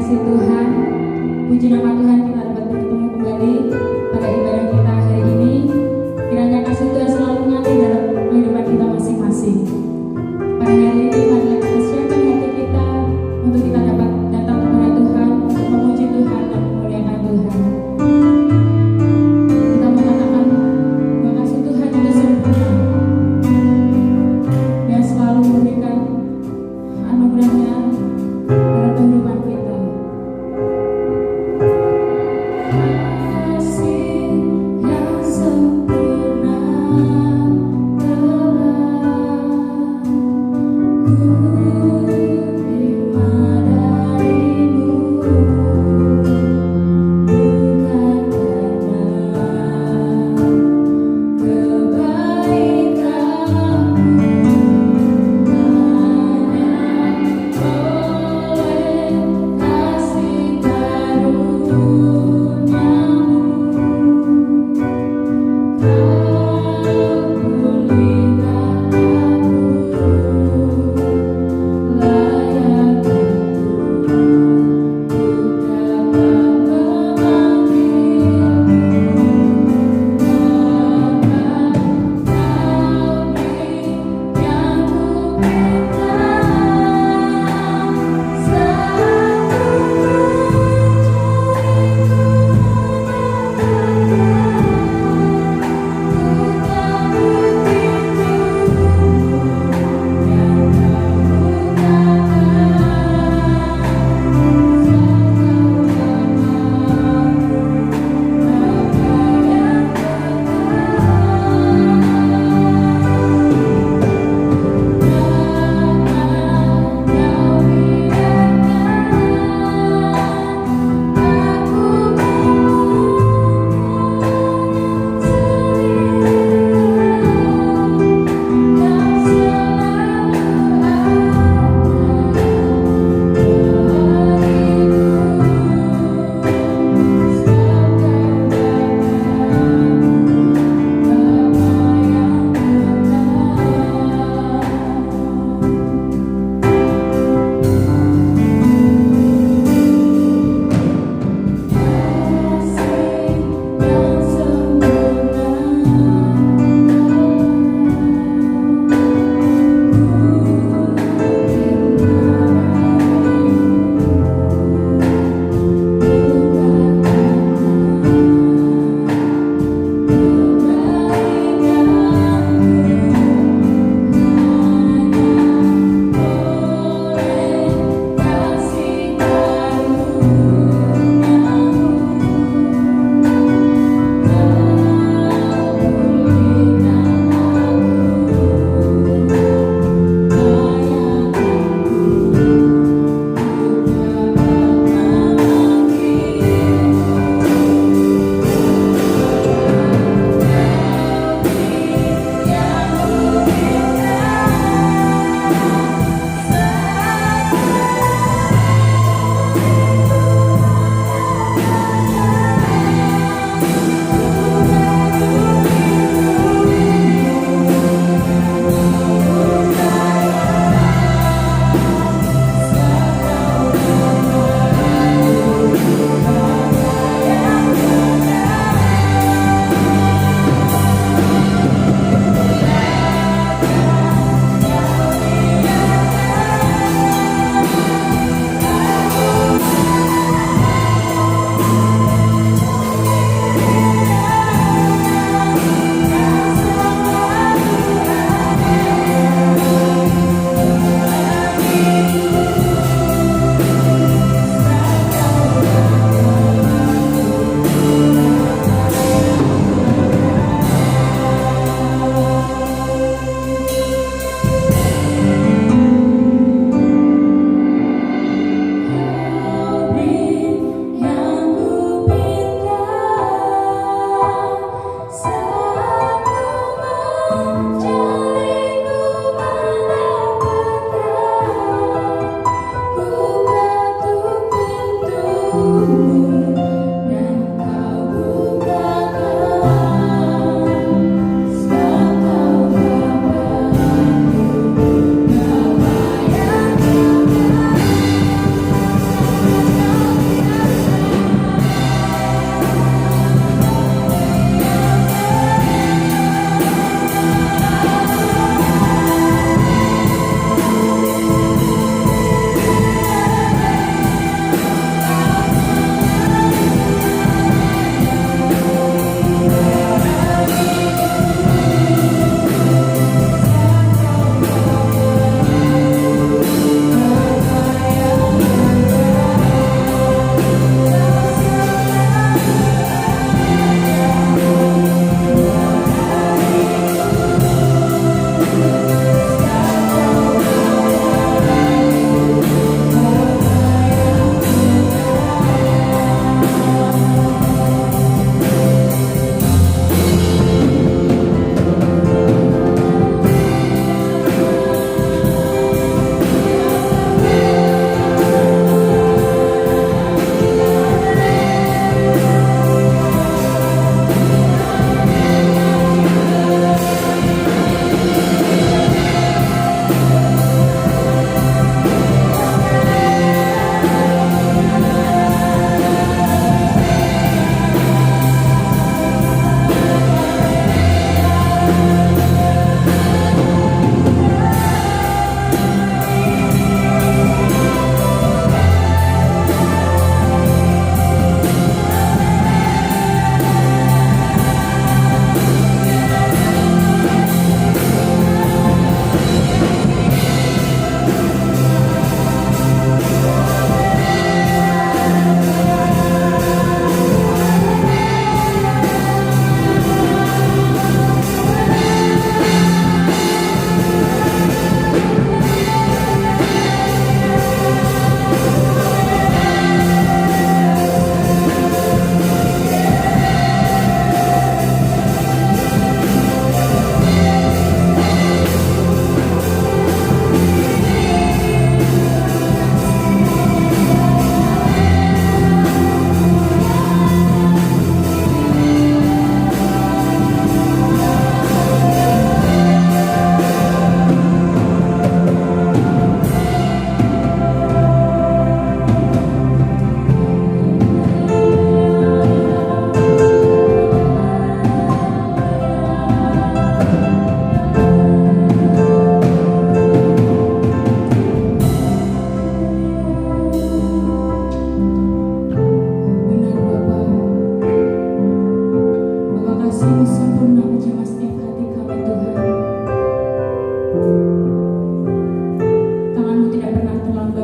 kasih Tuhan, puji nama Tuhan kita dapat bertemu kembali pada ibadah kita hari ini. Kiranya kasih Tuhan selalu mengalir dalam kehidupan kita masing-masing. Pada hari ini marilah kita siapkan hati kita untuk kita dapat datang kepada Tuhan, untuk memuji Tuhan dan memuliakan Tuhan. Kita mengatakan bahwa kasih Tuhan itu sempurna. Dia selalu memberikan anugerahnya dalam kehidupan kita. Kasih yang sempurna telah ku terima darimu, bukan karena kebaikanmu, kasih karuniamu, kau pulihkan aku, layak untuk dapat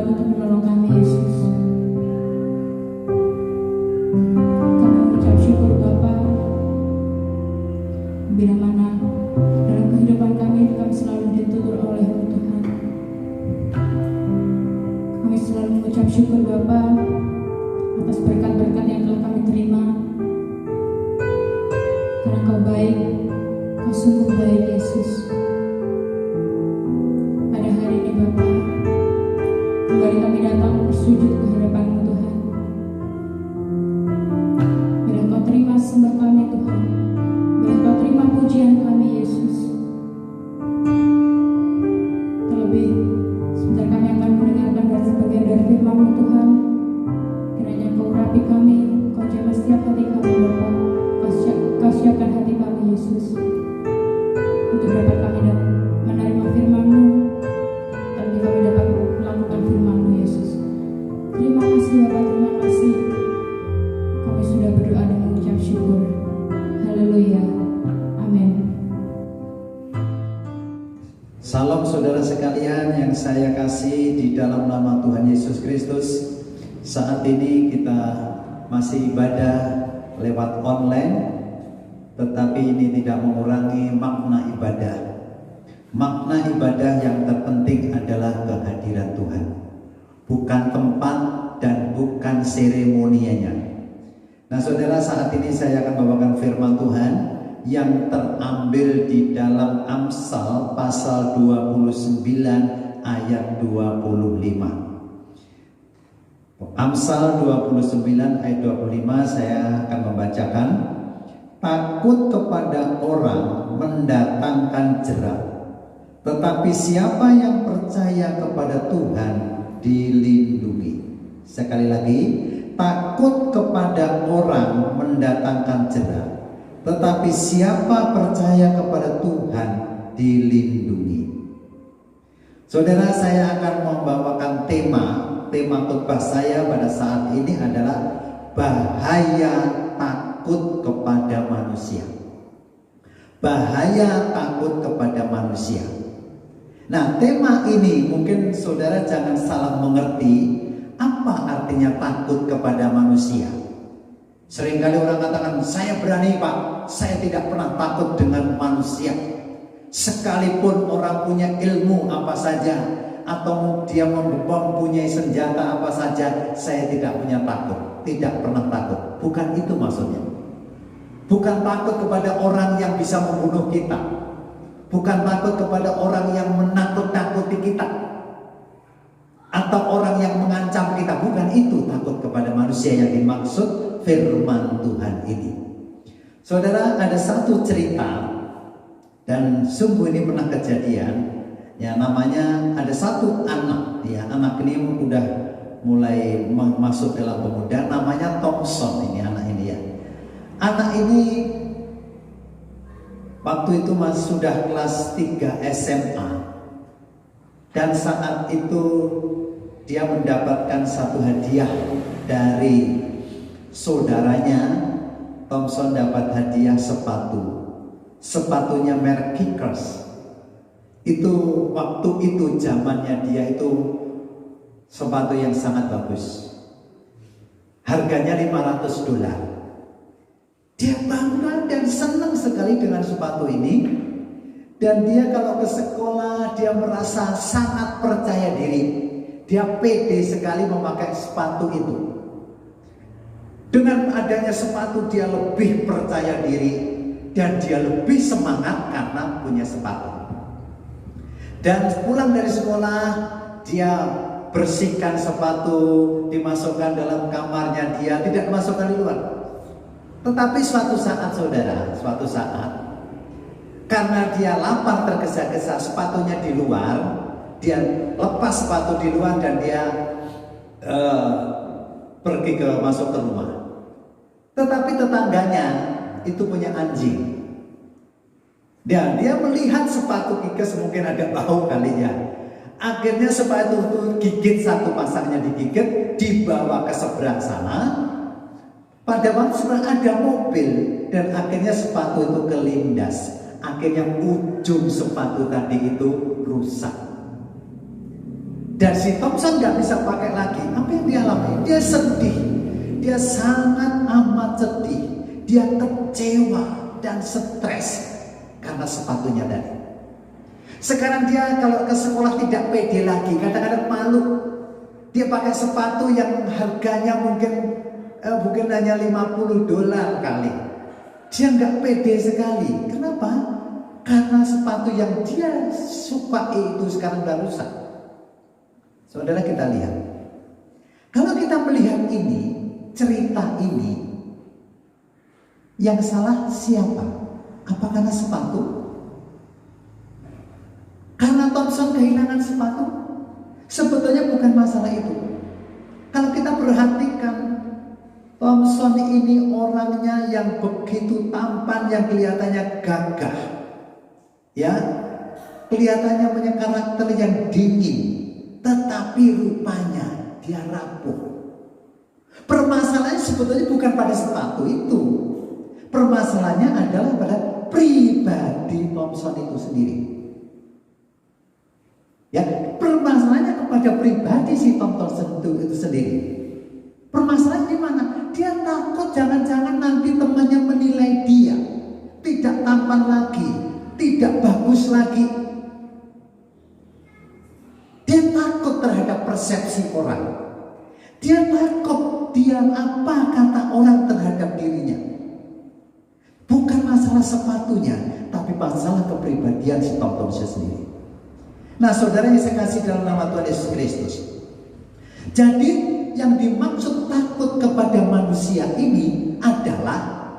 berbuat untuk menolong kami, Yesus. Kami mengucap syukur Bapa, bila mana dalam kehidupan kami selalu ditutur oleh-Mu Tuhan. Kami selalu mengucap syukur Bapa atas berkat-berkat yang telah kami terima, karena Kau baik, Kau sungguh baik, Yesus. Pada hari ini Bapa, kembali kami datang bersujud ke hadapan-Mu Tuhan. Bila Kau terima sembah kami Tuhan, bila Kau terima pujian kami Yesus. Terlebih sebentar kami akan mendengarkan dari sebagian dari firman-Mu Tuhan. Kiranya Kau urapi kami, Kau jamah setiap hati kami Bapa. Kau siapkan hati kami Yesus, untuk dapat kami menerima firman-Mu, terlebih kami dapat melakukan firman-Mu Yesus. Terima kasih Bapa, terima kasih. Kami sudah berdoa dan mengucap syukur. Haleluya. Amin. Salam saudara sekalian yang saya kasih di dalam nama Tuhan Yesus Kristus. Saat ini kita masih ibadah lewat online, tetapi ini tidak mengurangi makna ibadah. Makna ibadah yang terpenting adalah kehadiran Tuhan, bukan tempat dan bukan seremonianya. Nah saudara, saat ini saya akan membawakan firman Tuhan yang terambil di dalam Amsal pasal 29 ayat 25. Amsal 29 ayat 25 saya akan membacakan. Takut kepada orang mendatangkan jerat, tetapi siapa yang percaya kepada Tuhan dilindungi. Sekali lagi, takut kepada orang mendatangkan jerat, tetapi siapa percaya kepada Tuhan dilindungi. Saudara, saya akan membawakan tema khotbah saya pada saat ini adalah bahaya takut kepada manusia. Bahaya takut kepada manusia. Nah, tema ini mungkin saudara jangan salah mengerti apa artinya takut kepada manusia. Seringkali orang katakan, saya berani Pak, saya tidak pernah takut dengan manusia. Sekalipun orang punya ilmu apa saja, atau dia mempunyai senjata apa saja, saya tidak punya takut, tidak pernah takut. Bukan itu maksudnya. Bukan takut kepada orang yang bisa membunuh kita, bukan takut kepada orang yang menakut-nakuti kita, atau orang yang mengancam kita. Bukan itu takut kepada manusia yang dimaksud firman Tuhan ini. Saudara, ada satu cerita, dan sungguh ini pernah kejadian. Ya, namanya ada satu anak, ya, anak ini udah mulai masuk dalam pemuda, namanya Thompson ini anak ini ya. Anak ini waktu itu masih sudah kelas 3 SMA, dan saat itu dia mendapatkan satu hadiah dari saudaranya. Thompson dapat hadiah sepatunya merek Kickers. Itu waktu itu zamannya dia itu sepatu yang sangat bagus. Harganya $500. Dia bangga dan senang sekali dengan sepatu ini. Dan dia kalau ke sekolah dia merasa sangat percaya diri. Dia pede sekali memakai sepatu itu. Dengan adanya sepatu dia lebih percaya diri dan dia lebih semangat karena punya sepatu. Dan pulang dari sekolah dia bersihkan sepatu, dimasukkan dalam kamarnya, dia tidak masukkan di luar. Tetapi suatu saat saudara, karena dia lapar tergesa-gesa, sepatunya di luar, dia lepas sepatu di luar dan dia pergi masuk ke rumah. Tetapi tetangganya itu punya anjing. Dan dia melihat sepatu Kickers mungkin ada bau kali ya. Akhirnya sepatu itu gigit, satu pasangnya digigit, dibawa ke seberang sana. Pada waktu seberang ada mobil dan akhirnya sepatu itu kelindas. Akhirnya ujung sepatu tadi itu rusak. Dan si Thompson nggak bisa pakai lagi. Apa yang dia alami? Dia sedih. Dia sangat amat sedih. Dia kecewa dan stres karena sepatunya tadi. Sekarang dia kalau ke sekolah tidak pede lagi. Kadang-kadang malu. Dia pakai sepatu yang harganya mungkin hanya $50 kali. Dia nggak pede sekali. Kenapa? Karena sepatu yang dia suka itu sekarang udah rusak. Saudara, kita lihat. Kalau kita melihat ini, cerita ini, yang salah siapa? Apa karena sepatu? Karena Thompson kehilangan sepatu? Sebetulnya bukan masalah itu. Kalau kita perhatikan, Thompson ini orangnya yang begitu tampan, yang kelihatannya gagah, ya, kelihatannya punya karakter yang dingin, tetapi rupanya dia rapuh. Permasalahannya sebetulnya bukan pada sepatu itu. Permasalahannya adalah pada pribadi Thompson itu sendiri. Ya, permasalahannya kepada pribadi si Thompson itu sendiri. Permasalahan di mana? Dia takut jangan-jangan nanti temannya menilai dia tidak tampan lagi, tidak bagus lagi. Dia takut terhadap persepsi orang. Dia takut apa kata orang terhadap dirinya. Bukan masalah sepatunya, tapi masalah kepribadian si Thompson sendiri. Nah, saudara yang saya kasih dalam nama Tuhan Yesus Kristus. Jadi yang dimaksud takut kepada manusia ini adalah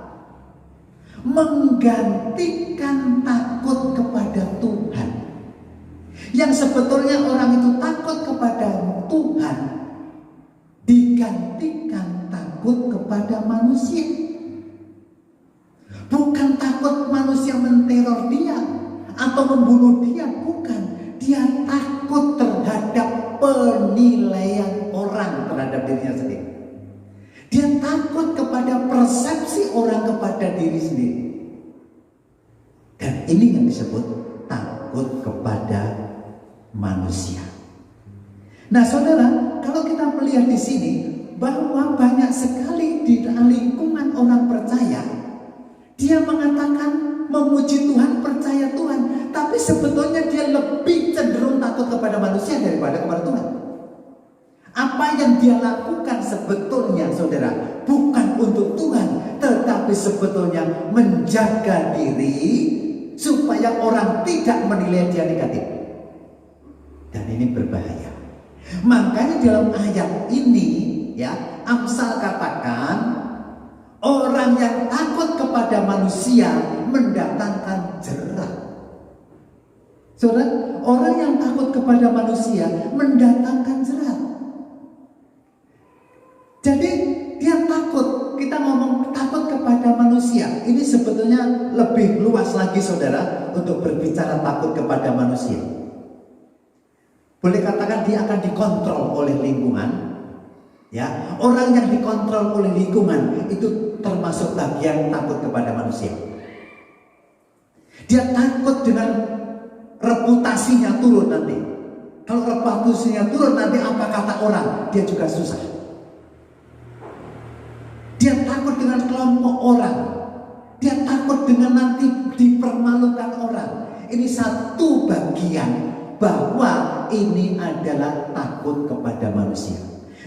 menggantikan takut kepada Tuhan. Yang sebetulnya orang itu takut kepada Tuhan digantikan takut kepada manusia. Bukan takut manusia menteror dia atau membunuh dia, bukan. Dia takut terhadap penilaian orang terhadap dirinya sendiri. Dia takut kepada persepsi orang kepada diri sendiri. Dan ini yang disebut takut kepada manusia. Nah, saudara, kalau kita melihat di sini bahwa banyak sekali di lingkungan orang percaya, dia mengatakan memuji Tuhan, percaya Tuhan, tapi sebetulnya dia lebih cenderung takut kepada manusia daripada kepada Tuhan. Apa yang dia lakukan sebetulnya, saudara, bukan untuk Tuhan, tetapi sebetulnya menjaga diri supaya orang tidak menilai dia negatif. Dan ini berbahaya. Makanya dalam ayat ini, ya, Amsal katakan orang yang takut kepada manusia mendatangkan jerat. Saudara, orang yang takut kepada manusia mendatangkan jerat. Jadi dia takut. Kita ngomong takut kepada manusia. Ini sebetulnya lebih luas lagi, saudara, untuk berbicara takut kepada manusia. Boleh katakan dia akan dikontrol oleh lingkungan. Ya, orang yang dikontrol oleh lingkungan itu termasuk bagian takut kepada manusia. Dia takut dengan reputasinya turun nanti. Kalau reputasinya turun nanti apa kata orang, dia juga susah. Dia takut dengan kelompok orang. Dia takut dengan nanti dipermalukan orang. Ini satu bagian bahwa ini adalah takut kepada manusia.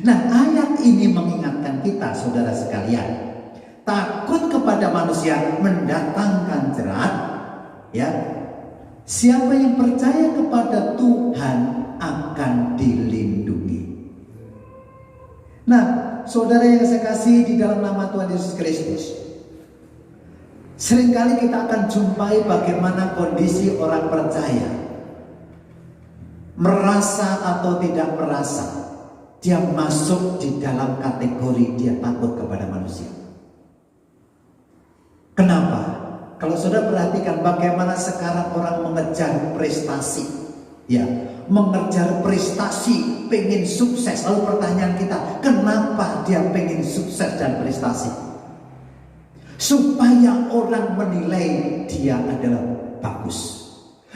Nah, ayat ini mengingatkan kita, saudara sekalian, takut kepada manusia mendatangkan jerat. Ya, siapa yang percaya kepada Tuhan akan dilindungi. Nah, saudara yang saya kasih di dalam nama Tuhan Yesus Kristus, seringkali kita akan jumpai bagaimana kondisi orang percaya, merasa atau tidak merasa, dia masuk di dalam kategori dia takut kepada manusia. Kenapa? Kalau saudara perhatikan bagaimana sekarang orang mengejar prestasi, ya, mengejar prestasi, pengen sukses. Lalu pertanyaan kita, kenapa dia pengen sukses dan prestasi? Supaya orang menilai dia adalah bagus,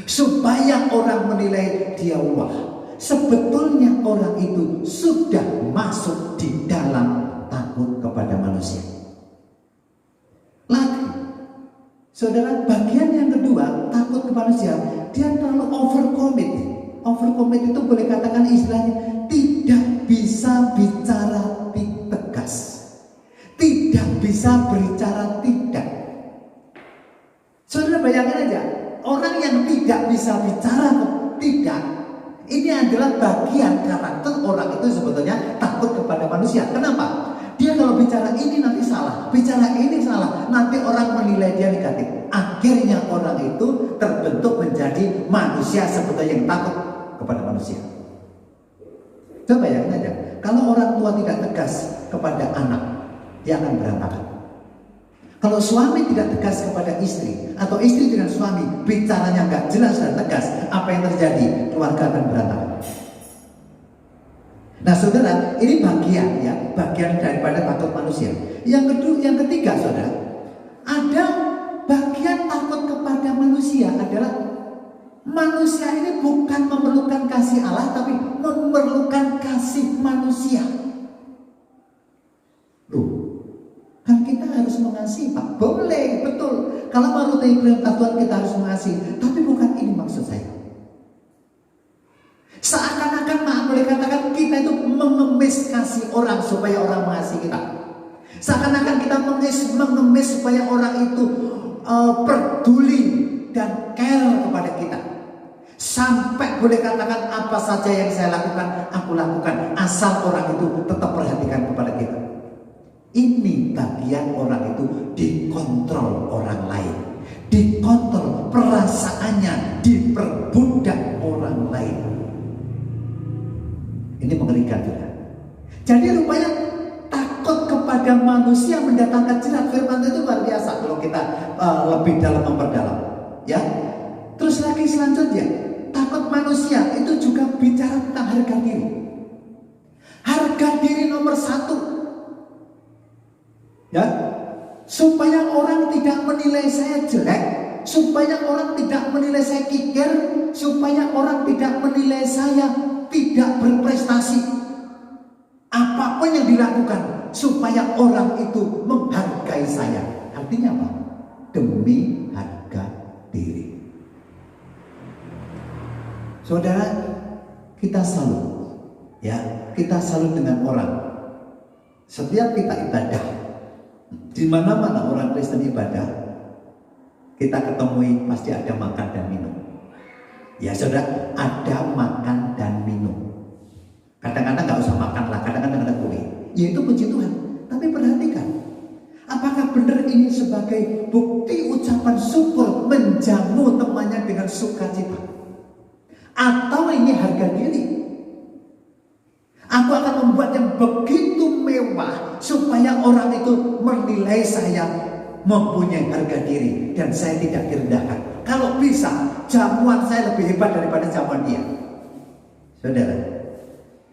supaya orang menilai dia wah, sebetulnya orang itu sudah masuk di dalam takut kepada manusia. Lagi, saudara, bagian yang kedua, takut kepada manusia, dia terlalu overcommit. Overcommit itu boleh katakan istilahnya tidak bisa bicara tegas, tidak bisa berbicara tidak. Saudara bayangkan aja, orang yang tidak bisa bicara tidak, ini adalah bagian karakter orang itu sebetulnya takut kepada manusia. Kenapa? Dia kalau bicara ini nanti salah, bicara ini salah, nanti orang menilai dia negatif. Akhirnya orang itu terbentuk menjadi manusia sebetulnya yang takut kepada manusia. Coba bayangin aja, kalau orang tua tidak tegas kepada anak, dia akan berantakan. Kalau suami tidak tegas kepada istri, atau istri dengan suami bicaranya nggak jelas dan tegas, apa yang terjadi? Keluarga akan berantakan. Nah saudara, ini bagian daripada takut manusia. Yang ketiga saudara, ada bagian takut kepada manusia adalah manusia ini bukan memerlukan kasih Allah, tapi memerlukan kasih manusia. Loh, kan kita harus mengasihi, Pak. Boleh, betul. Kalau menuruti perintah Tuhan kita harus mengasihi, tapi bukan ini maksud saya. Seakan-akan boleh katakan kita itu mengemis kasih orang supaya orang mengasihi kita. Seakan-akan kita mengemis supaya orang itu peduli dan care kepada kita. Sampai boleh katakan apa saja yang saya lakukan, aku lakukan, asal orang itu tetap perhatikan kepada kita. Ini bagian orang itu dikontrol orang lain, dikontrol perasaannya, diperbudak orang lain. Ini mengerikan juga. Jadi rupanya takut kepada manusia mendatangkan jerat. Firman itu luar biasa kalau kita lebih dalam memperdalam. Ya. Terus lagi selanjutnya, takut manusia itu juga bicara tentang harga diri. Harga diri nomor 1. Ya, supaya orang tidak menilai saya jelek, supaya orang tidak menilai saya kikir, supaya orang tidak menilai saya tidak berprestasi. Apapun yang dilakukan supaya orang itu menghargai saya. Artinya apa? Demi harga diri. Saudara, kita salut. Ya, kita salut dengan orang. Setiap kita ibadah, di mana-mana orang Kristen ibadah, kita ketemui pasti ada makan dan minum. Ya saudara, ada makan dan minum. Kadang-kadang nggak usah makan lah, kadang-kadang ada kue. Ya itu puji Tuhan. Tapi perhatikan, apakah benar ini sebagai bukti ucapan syukur menjamu temannya dengan sukacita? Atau ini harga diri? Aku akan membuat yang begitu mewah supaya orang itu menilai saya mempunyai harga diri dan saya tidak direndahkan. Kalau bisa, jamuan saya lebih hebat daripada jamuan dia. Saudara,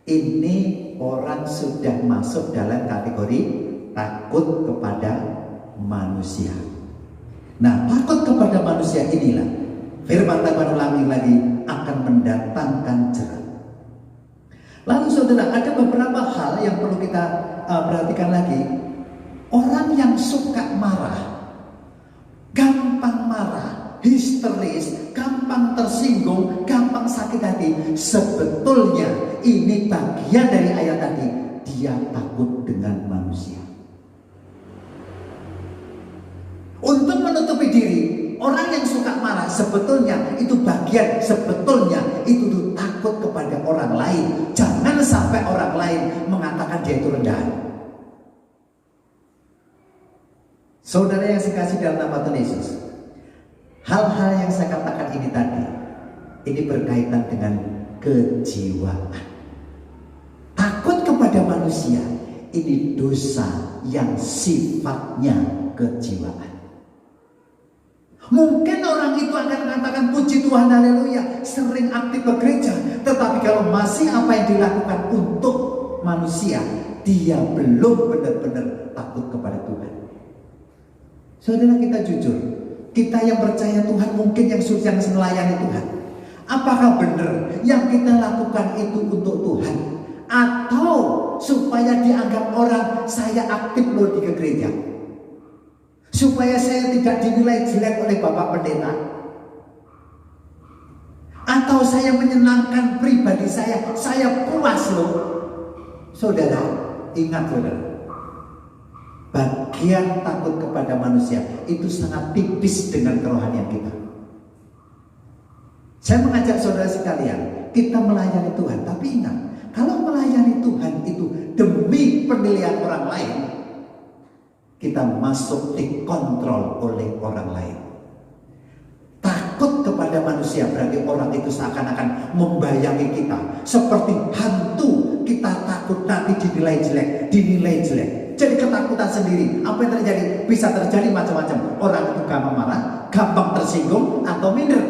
ini orang sudah masuk dalam kategori takut kepada manusia. Nah, takut kepada manusia inilah firman Tuhan ulangi lagi akan mendatangkan jerat. Lalu saudara, ada beberapa hal yang perlu kita perhatikan lagi. Orang yang suka marah, gampang marah, histeris, gampang tersinggung, gampang sakit hati, sebetulnya ini bagian dari ayat tadi. Dia takut dengan manusia. Untuk menutupi diri, orang yang suka marah sebetulnya itu bagian, sebetulnya itu tuh takut kepada orang lain. Jangan sampai orang lain mengatakan dia itu rendahan. Saudara yang saya kasih dalam nama Tuhan Yesus, hal-hal yang saya katakan ini tadi, ini berkaitan dengan kejiwaan. Takut kepada manusia, ini dosa yang sifatnya kejiwaan. Mungkin orang itu akan mengatakan puji Tuhan, haleluya, sering aktif ke gereja, tetapi kalau masih apa yang dilakukan untuk manusia, dia belum benar-benar takut kepada Tuhan. Saudara, kita jujur, kita yang percaya Tuhan, mungkin yang melayani Tuhan, Apakah benar yang kita lakukan itu untuk Tuhan? Atau supaya dianggap orang, saya aktif loh di gereja, supaya saya tidak dinilai jelek oleh Bapak Pendeta? Atau saya menyenangkan pribadi saya puas loh? Saudara, ingat saudara, bagian takut kepada manusia itu sangat tipis dengan kerohanian kita. Saya mengajak saudara sekalian, kita melayani Tuhan, tapi ingat, kalau melayani Tuhan itu demi penilaian orang lain, kita masuk dikontrol oleh orang lain. Takut kepada manusia berarti orang itu seakan-akan membayangi kita, seperti hantu. Kita takut nanti dinilai jelek. Jadi ketakutan sendiri. Apa yang terjadi? Bisa terjadi macam-macam. Orang itu gampang marah, gampang tersinggung, atau minder.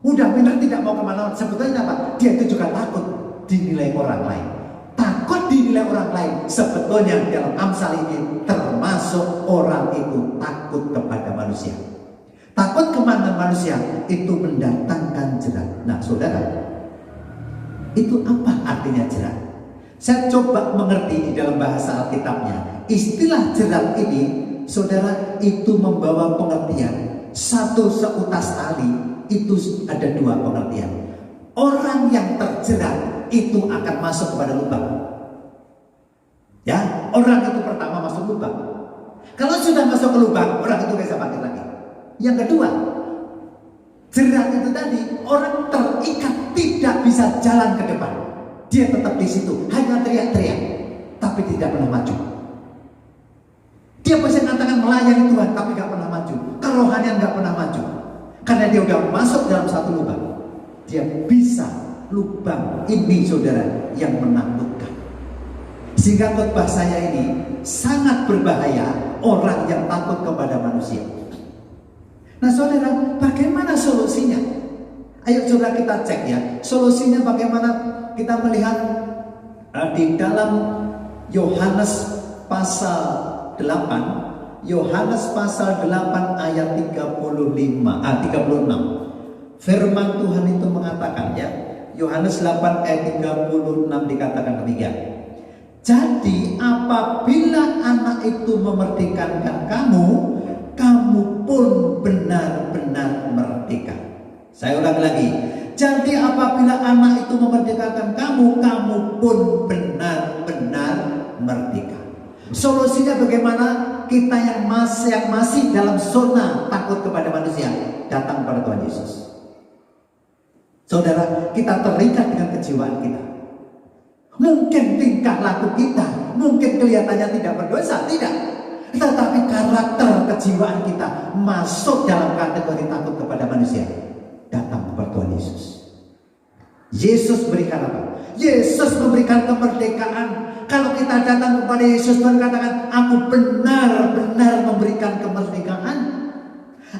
Udah minder tidak mau kemana-mana. Sebetulnya apa? Dia itu juga takut dinilai orang lain. Takut dinilai orang lain. Sebetulnya dalam Amsal ini termasuk orang itu takut kepada manusia. Takut kepada manusia itu mendatangkan jerat. Nah saudara, itu apa artinya jerat? Saya coba mengerti di dalam bahasa Alkitabnya. Istilah jerat ini, saudara, itu membawa pengertian. Satu seutas tali itu ada dua pengertian. Orang yang terjerat itu akan masuk kepada lubang. Ya, orang itu pertama masuk lubang. Kalau sudah masuk ke lubang, orang itu bisa bangkit lagi. Yang kedua, jerat itu tadi, orang terikat tidak bisa jalan ke depan. Dia tetap di situ, hanya teriak-teriak, tapi tidak pernah maju. Dia bisa mengatakan melayani Tuhan, tapi gak pernah maju. Kerohanian gak pernah maju. Karena dia udah masuk dalam satu lubang. Dia bisa lubang ini saudara yang menakutkan. Sehingga khotbah saya ini sangat berbahaya orang yang takut kepada manusia. Nah saudara, bagaimana solusinya? Ayo saudara kita cek ya. Solusinya bagaimana? Kita melihat di dalam Yohanes pasal 8, Yohanes pasal 8 ayat 36. Firman Tuhan itu mengatakan ya, Yohanes 8 ayat 36 dikatakan demikian. Jadi apabila anak itu memerdekakan kamu, kamu pun benar-benar merdeka. Saya ulang lagi. Jadi apabila anak itu memerdekakan kamu, kamu pun benar-benar merdeka. Solusinya bagaimana? Kita yang masih dalam zona takut kepada manusia, datang pada Tuhan Yesus. Saudara, kita terikat dengan kejiwaan kita. Mungkin tingkah laku kita, mungkin kelihatannya tidak berdosa, tidak. Tetapi karakter kejiwaan kita masuk dalam kategori takut kepada manusia. Datang kepada Tuhan Yesus. Yesus berikan apa? Yesus memberikan kemerdekaan. Kalau kita datang kepada Yesus, Tuhan katakan, aku benar-benar memberikan kemerdekaan.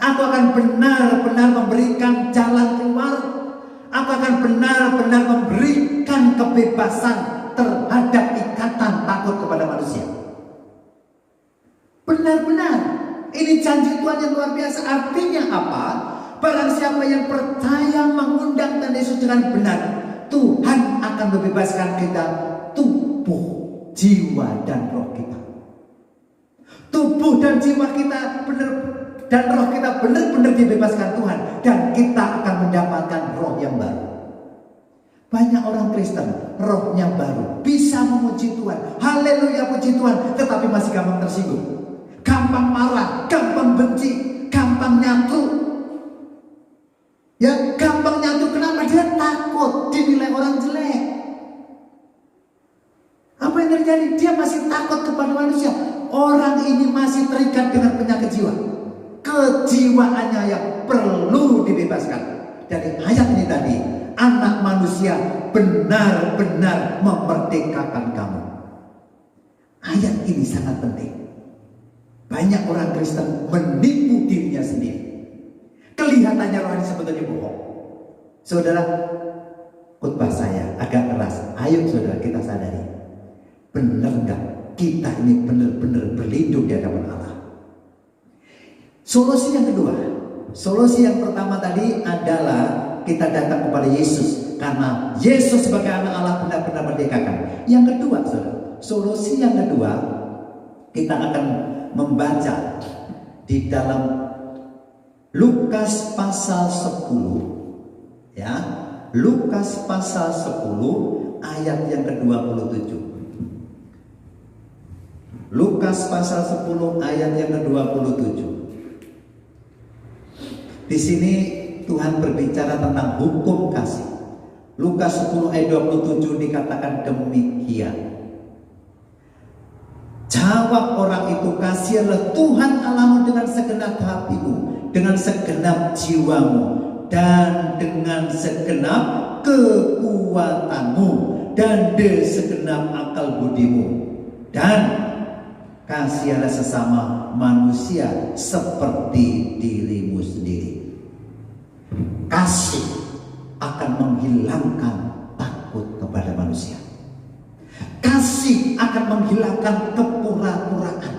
Aku akan benar-benar memberikan jalan keluar. Aku akan benar-benar memberikan kebebasan terhadap ikatan takut kepada manusia. Benar-benar. Ini janji Tuhan yang luar biasa. Artinya apa? Barang siapa yang percaya mengundang Tuhan Yesus dengan benar, Tuhan akan membebaskan kita, tubuh, jiwa, dan roh kita. Tubuh dan jiwa kita dan roh kita benar-benar dibebaskan Tuhan, dan kita akan mendapatkan roh yang baru. Banyak orang Kristen rohnya baru, bisa memuji Tuhan, haleluya puji Tuhan, tetapi masih gampang tersinggung, gampang marah, gampang benci, gampang nyatu. Ya, gampang nyatu. Kenapa? Dia takut dinilai orang jelek. Apa yang terjadi? Dia masih takut kepada manusia. Orang ini masih terikat dengan penyakit jiwa. Kejiwaannya yang perlu dibebaskan. Dari ayat ini tadi, anak manusia benar-benar memerdekakan kamu. Ayat ini sangat penting. Banyak orang Kristen menipu dirinya sendiri. Kelihatannya rohani sebetulnya bohong. Saudara, khotbah saya agak keras. Ayo saudara kita sadari, benar enggak kita ini benar-benar berlindung di hadapan Allah? Solusi yang kedua, solusi yang pertama tadi adalah kita datang kepada Yesus, karena Yesus sebagai anak Allah benar-benar merdekakan. Yang kedua, saudara, solusi yang kedua, kita akan membaca di dalam Lukas pasal 10, ya, Lukas pasal 10 ayat yang ke-27. Lukas pasal 10 ayat yang ke-27. Di sini Tuhan berbicara tentang hukum kasih. Lukas 10 ayat 27 dikatakan demikian. Jawab orang itu, kasihanlah Tuhan Allahmu dengan segenap hatimu, dengan segenap jiwamu, dan dengan segenap kekuatanmu, dan dengan segenap akal budimu, dan kasihanlah sesama manusia seperti dirimu sendiri. Kasih akan menghilangkan takut kepada manusia. Kasih akan menghilangkan kepura-puraan.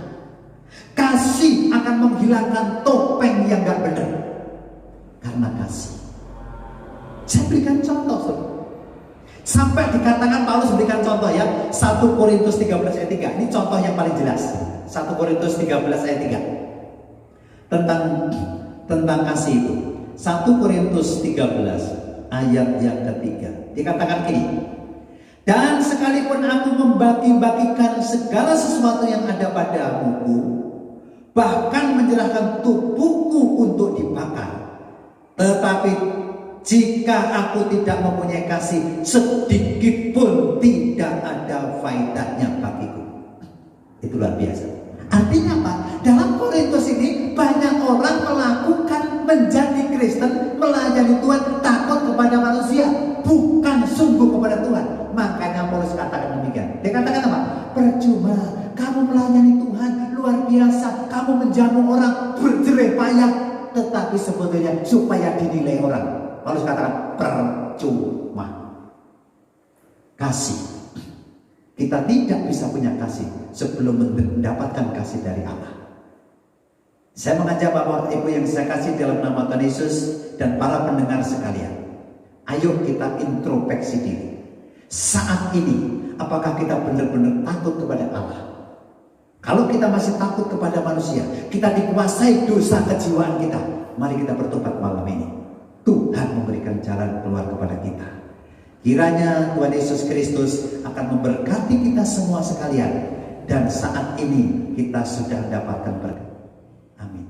Kasih akan menghilangkan topeng yang gak benar. Karena kasih. Saya berikan contoh, saudara. Sampai dikatakan Paulus berikan contoh, ya, 1 Korintus 13 ayat 3. Ini contoh yang paling jelas. 1 Korintus 13 ayat 3. Tentang kasih itu. 1 Korintus 13 ayat yang ketiga. Dikatakan gini. Dan sekalipun aku membagi-bagikan segala sesuatu yang ada padamu, bahkan menyerahkan tubuhku untuk dibakar, tetapi jika aku tidak mempunyai kasih, sedikit pun tidak ada faedahnya bagiku. Itu luar biasa. Artinya apa? Dalam Korintus ini banyak orang melakukan menjadi Kristen, melayani Tuhan, takut kepada manusia, bukan sungguh kepada Tuhan. Makanya Paulus katakan demikian. Dia katakan apa? Percuma kamu melayani Tuhan luar biasa, kamu menjamu orang berjerih payah, tetapi sebetulnya supaya dinilai orang. Paulus katakan percuma. Kasih, kita tidak bisa punya kasih sebelum mendapatkan kasih dari Allah. Saya mengajak Bapak Ibu yang saya kasih dalam nama Tuhan Yesus dan para pendengar sekalian, ayo kita introspeksi diri. Saat ini, apakah kita benar-benar takut kepada Allah? Kalau kita masih takut kepada manusia, kita dikuasai dosa kejiwaan kita, mari kita bertobat malam ini. Tuhan memberikan jalan keluar kepada kita. Kiranya Tuhan Yesus Kristus akan memberkati kita semua sekalian. Dan saat ini kita sudah mendapatkan berkat. Amin.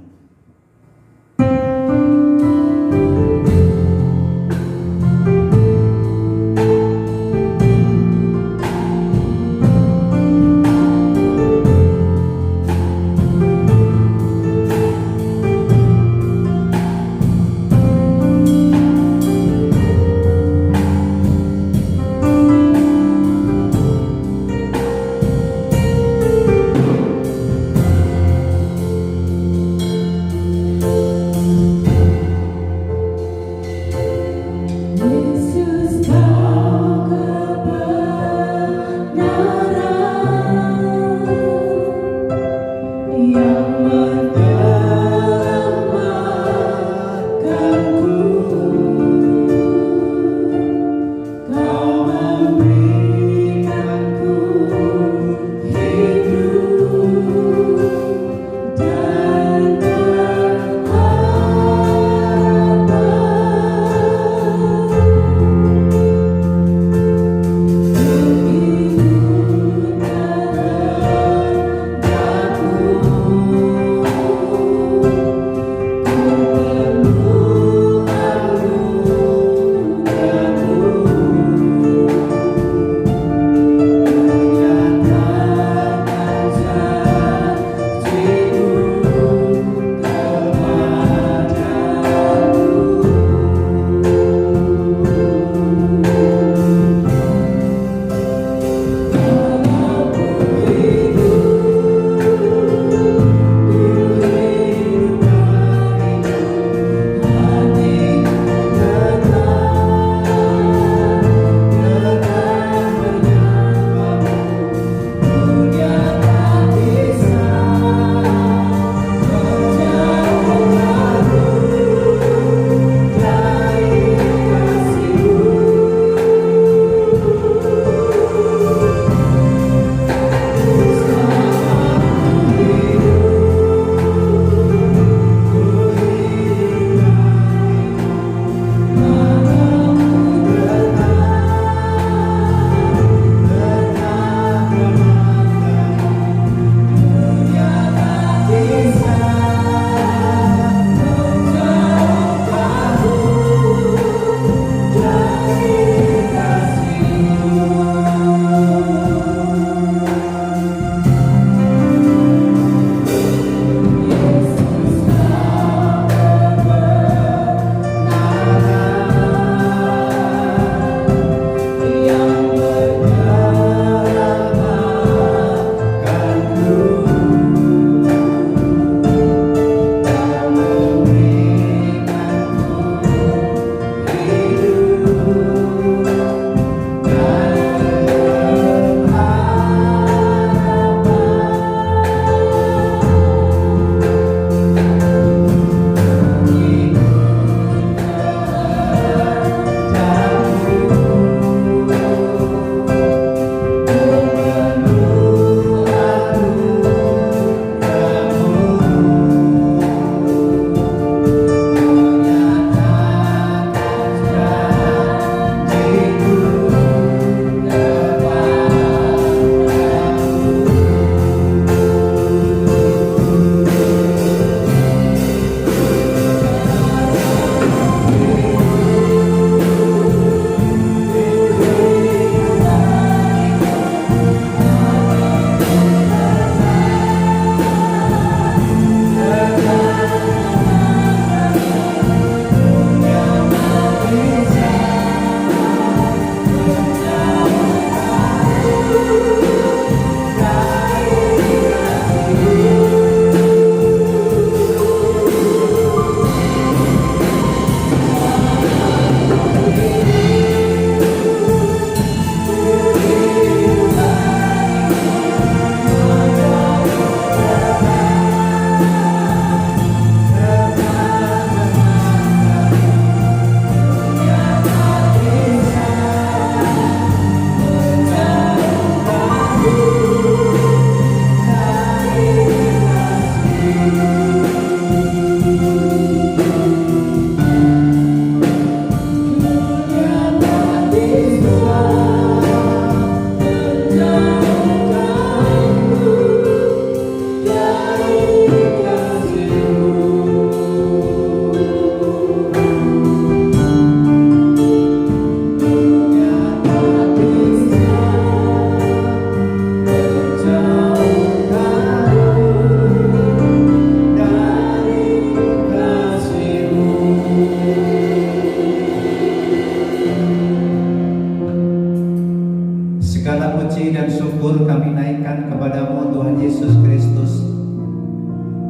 dan syukur kami naikkan kepadamu Tuhan Yesus Kristus.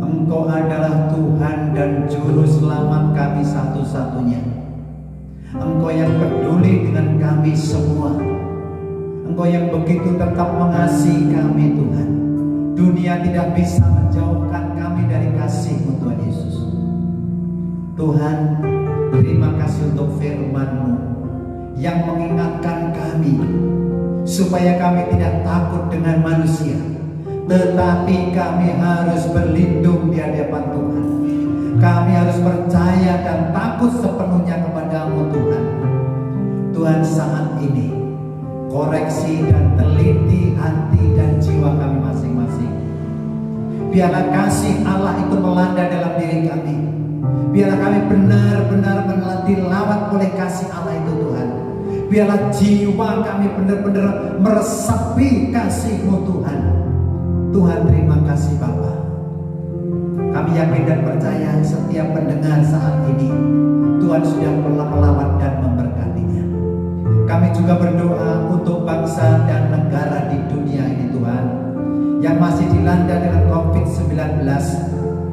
Engkau adalah Tuhan dan Juru Selamat kami satu-satunya. Engkau yang peduli dengan kami semua. Engkau yang begitu tetap mengasihi kami Tuhan. Dunia tidak bisa menjauhkan kami dari kasih-Mu Tuhan Yesus. Tuhan, terima kasih untuk firman-Mu yang mengingatkan kami supaya kami tidak takut dengan manusia, tetapi kami harus berlindung di hadapan Tuhan. Kami harus percaya dan takut sepenuhnya kepada-Mu Tuhan. Tuhan, saat ini koreksi dan teliti hati dan jiwa kami masing-masing. Biarlah kasih Allah itu melanda dalam diri kami. Biarlah kami benar-benar dilawat oleh kasih Allah itu Tuhan. Biarlah jiwa kami benar-benar meresapi kasih-Mu Tuhan. Tuhan, terima kasih Bapa. Kami yakin dan percaya setiap pendengar saat ini Tuhan sudah melawat dan memberkatinya. Kami juga berdoa untuk bangsa dan negara di dunia ini Tuhan, yang masih dilanda dengan COVID-19.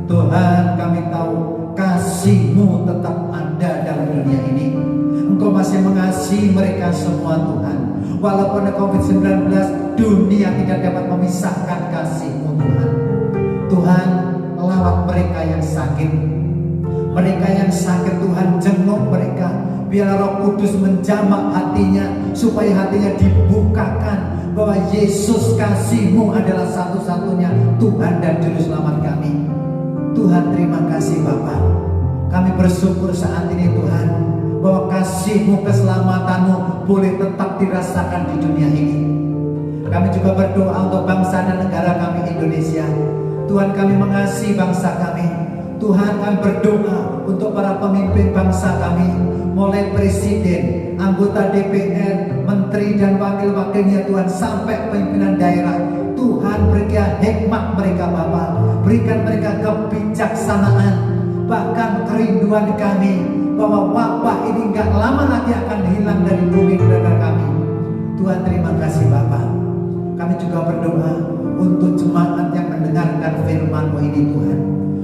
Tuhan, kami tahu kasih-Mu tetap ada dalam dunia ini. Engkau masih mengasihi mereka semua Tuhan. Walaupun ada COVID-19, dunia tidak dapat memisahkan kasih-Mu Tuhan. Tuhan, lawat mereka yang sakit. Mereka yang sakit Tuhan, jenguk mereka. Biar Roh Kudus menjamak hatinya, supaya hatinya dibukakan bahwa Yesus kasih-Mu adalah satu-satunya Tuhan dan Juru Selamat kami. Tuhan, terima kasih Bapa. Kami bersyukur saat ini Tuhan, bahwa kasih-Mu, keselamatan-Mu boleh tetap dirasakan di dunia ini. Kami juga berdoa untuk bangsa dan negara kami Indonesia. Tuhan, kami mengasihi bangsa kami. Tuhan, kami berdoa untuk para pemimpin bangsa kami, mulai presiden, anggota DPR, menteri dan wakil-wakilnya Tuhan, sampai pimpinan daerah. Tuhan, berikan hikmat mereka Bapa, berikan mereka kebijaksanaan, bahkan kerinduan kami bahwa wabah ini gak lama lagi akan hilang dari bumi negara kami. Tuhan, terima kasih Bapa. Kami juga berdoa untuk jemaat yang mendengarkan firman-Mu ini Tuhan.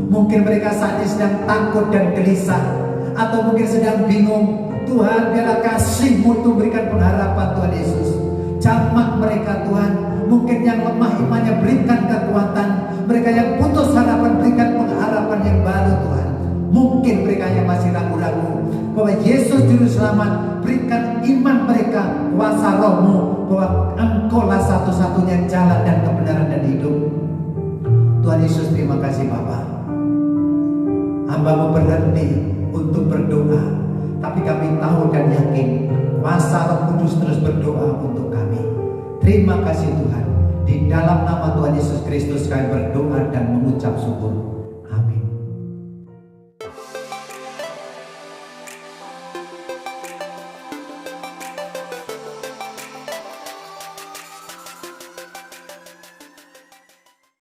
Mungkin mereka saat ini sedang takut dan gelisah, atau mungkin sedang bingung. Tuhan, biarlah kasih-Mu itu berikan pengharapan Tuhan Yesus. Jamak mereka Tuhan. Mungkin yang lemah imannya berikan kekuatan. Mereka yang putus harapan berikan pengharapan yang baru Tuhan. Mungkin mereka yang masih ragu-ragu bahwa Yesus Juru Selamat, berikan iman mereka, kuasa Roh-Mu, bahwa Engkau-lah satu-satunya jalan dan kebenaran dan hidup. Tuhan Yesus, terima kasih Bapa. Hamba-Mu berhenti untuk berdoa, tapi kami tahu dan yakin kuasa Roh Kudus terus berdoa untuk kami. Terima kasih Tuhan. Di dalam nama Tuhan Yesus Kristus kami berdoa dan mengucap syukur.